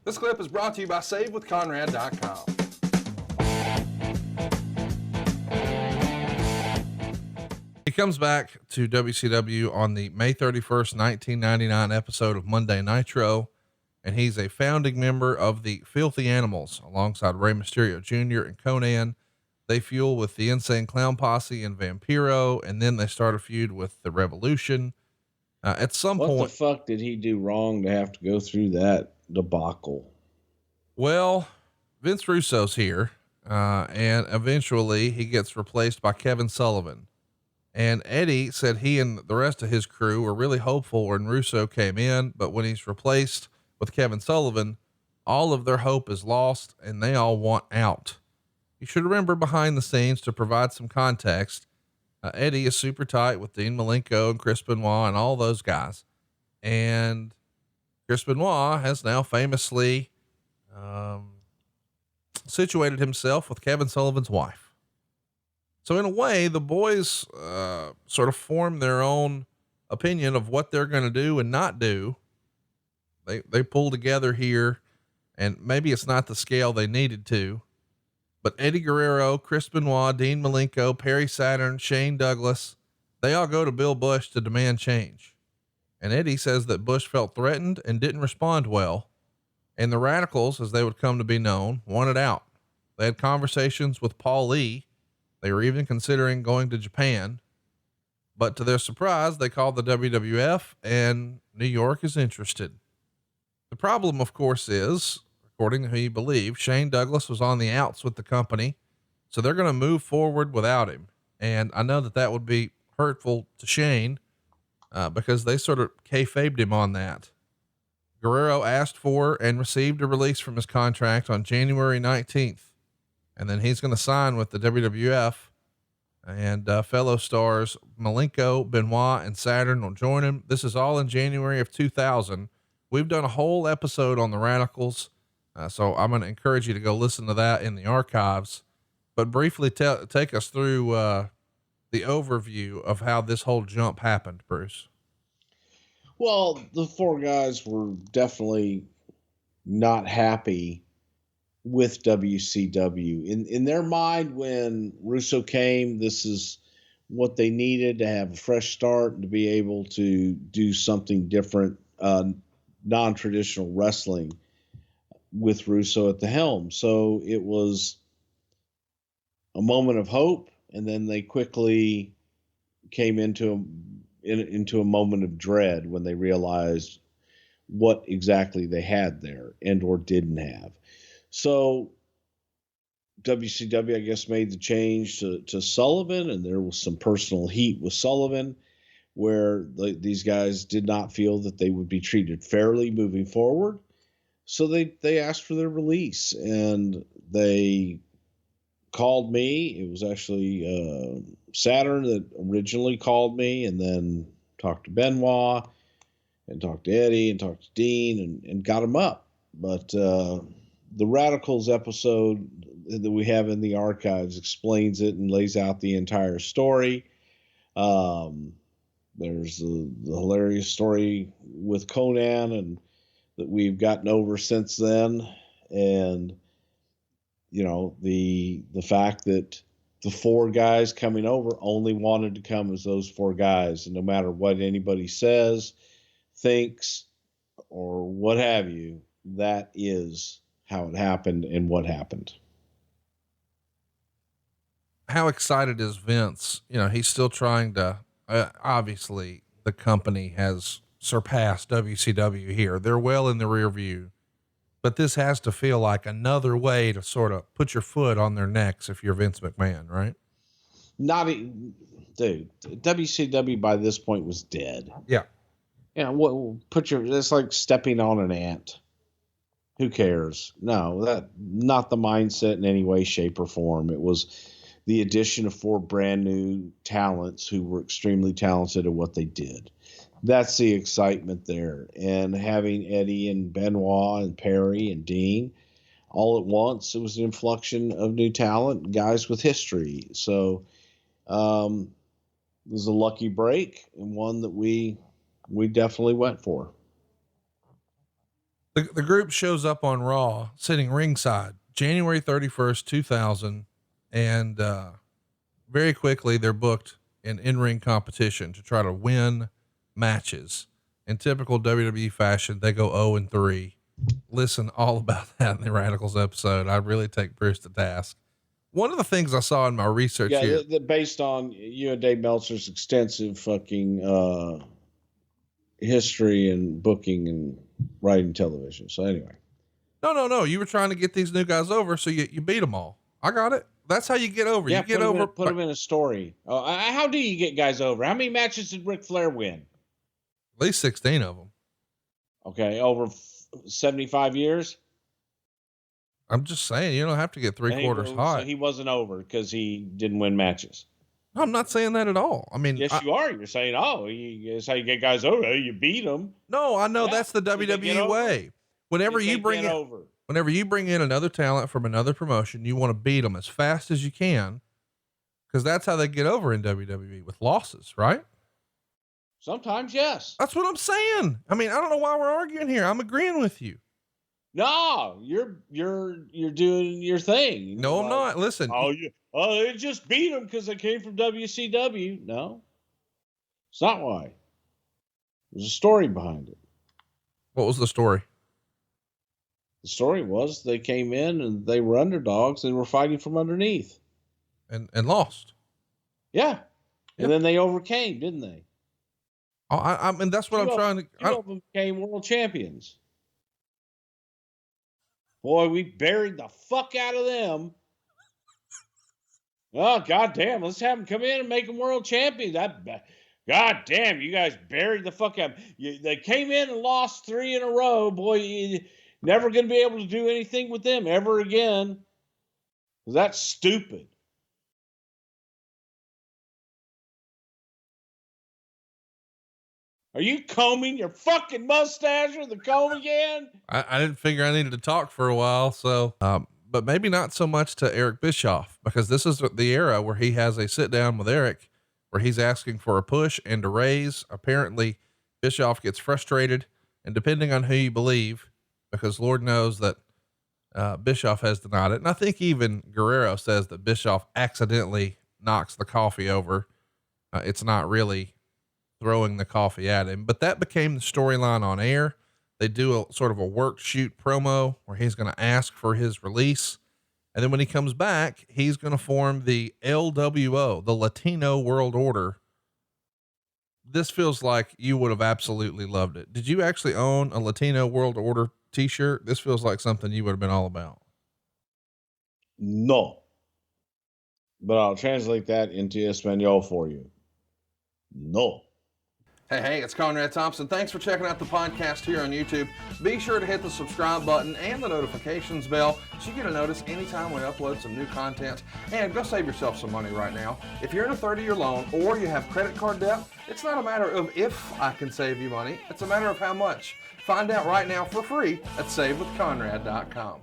This clip is brought to you by SaveWithConrad.com. He comes back to WCW on the May 31st, 1999 episode of Monday Nitro, and he's a founding member of the Filthy Animals alongside Rey Mysterio Jr. and Conan. They fuel with the Insane Clown Posse and Vampiro, and then they start a feud with the Revolution. At some point, what the fuck did he do wrong to have to go through that debacle? Well, Vince Russo's here, and eventually he gets replaced by Kevin Sullivan. And Eddie said he and the rest of his crew were really hopeful when Russo came in, but when he's replaced with Kevin Sullivan, all of their hope is lost and they all want out. You should remember behind the scenes, to provide some context, Eddie is super tight with Dean Malenko and Chris Benoit and all those guys. And Chris Benoit has now famously situated himself with Kevin Sullivan's wife. So in a way, the boys sort of form their own opinion of what they're going to do and not do. They pull together here, and maybe it's not the scale they needed to, but Eddie Guerrero, Chris Benoit, Dean Malenko, Perry Saturn, Shane Douglas, they all go to Bill Bush to demand change. And Eddie says that Bush felt threatened and didn't respond well. And the Radicalz, as they would come to be known, wanted out. They had conversations with Paul Lee. They were even considering going to Japan, but to their surprise, they called the WWF, and New York is interested. The problem, of course, is, according to who you believe, Shane Douglas was on the outs with the company, so they're going to move forward without him. And I know that that would be hurtful to Shane, because they sort of kayfabed him on that. Guerrero asked for and received a release from his contract on January 19th. And then he's going to sign with the WWF, and fellow stars Malenko, Benoit, and Saturn will join him. This is all in January of 2000. We've done a whole episode on the Radicalz. So I'm going to encourage you to go listen to that in the archives, but briefly take us through, the overview of how this whole jump happened, Bruce. Well, the four guys were definitely not happy with WCW. In their mind, when Russo came, this is what they needed to have a fresh start and to be able to do something different, non-traditional wrestling with Russo at the helm. So it was a moment of hope, and then they quickly came into a moment of dread when they realized what exactly they had there and or didn't have. So WCW, I guess, made the change to Sullivan, and there was some personal heat with Sullivan where these guys did not feel that they would be treated fairly moving forward. So they asked for their release, and they called me. It was actually Saturn that originally called me, and then talked to Benoit and talked to Eddie and talked to Dean and got him up. But the Radicalz episode that we have in the archives explains it and lays out the entire story. There's the hilarious story with Conan and that we've gotten over since then. And, you know, the fact that the four guys coming over only wanted to come as those four guys. And no matter what anybody says, thinks, or what have you, that is how it happened and what happened. How excited is Vince? You know, he's still trying to, obviously the company has surpassed WCW here. They're well in the rear view, but this has to feel like another way to sort of put your foot on their necks if you're Vince McMahon, right? Dude, WCW by this point was dead. Yeah. Yeah. It's like stepping on an ant. Who cares? No, not the mindset in any way, shape, or form. It was the addition of four brand new talents who were extremely talented at what they did. That's the excitement there. And having Eddie and Benoit and Perry and Dean all at once, it was an inflection of new talent, guys with history. So it was a lucky break, and one that we definitely went for. The group shows up on Raw sitting ringside January 31st, 2000. And, very quickly they're booked in-ring competition to try to win matches. In typical WWE fashion, they go 0-3. Listen all about that in the Radicalz episode. I really take Bruce to task. One of the things I saw in my research here, based on you and Dave Meltzer's extensive fucking history and booking and writing television. So anyway, no, you were trying to get these new guys over, so you beat them all. I got it. That's how you get over. Yeah, you get over. Put them in a story. How do you get guys over? How many matches did Ric Flair win? At least 16 of them. Okay, over 75 years. I'm just saying, you don't have to get three-quarters hot. So he wasn't over because he didn't win matches. No, I'm not saying that at all. I mean, yes, you are. You're saying, that's how you get guys over. You beat them. No, I know that's the WWE way. Whenever you bring in another talent from another promotion, you want to beat them as fast as you can, because that's how they get over in WWE, with losses, right? Sometimes, yes. That's what I'm saying. I mean, I don't know why we're arguing here. I'm agreeing with you. No, you're doing your thing. No, I'm not. Listen. They just beat them because they came from WCW. No, it's not why. There's a story behind it. What was the story? The story was they came in and they were underdogs and were fighting from underneath. And lost. Yeah. And then they overcame, didn't they? Oh, I mean, that's what I'm trying to. Two of them became world champions. Boy, we buried the fuck out of them. Oh, goddamn. Let's have them come in and make them world champions. Goddamn, you guys buried the fuck out. They came in and lost 3 in a row. Boy, you're never going to be able to do anything with them ever again. That's stupid. Are you combing your fucking mustache with the comb again? I didn't figure I needed to talk for a while. So, but maybe not so much to Eric Bischoff, because this is the era where he has a sit down with Eric where he's asking for a push and a raise. Apparently Bischoff gets frustrated, and depending on who you believe, because Lord knows that, Bischoff has denied it. And I think even Guerrero says that Bischoff accidentally knocks the coffee over. It's not really throwing the coffee at him, but that became the storyline on air. They do a sort of a work shoot promo where he's going to ask for his release. And then when he comes back, he's going to form the LWO, the Latino World Order. This feels like you would have absolutely loved it. Did you actually own a Latino World Order t-shirt? This feels like something you would have been all about. No, but I'll translate that into Espanol for you. No. Hey, it's Conrad Thompson. Thanks for checking out the podcast here on YouTube. Be sure to hit the subscribe button and the notifications bell so you get a notice anytime we upload some new content. And go save yourself some money right now. If you're in a 30-year loan or you have credit card debt, it's not a matter of if I can save you money. It's a matter of how much. Find out right now for free at SaveWithConrad.com.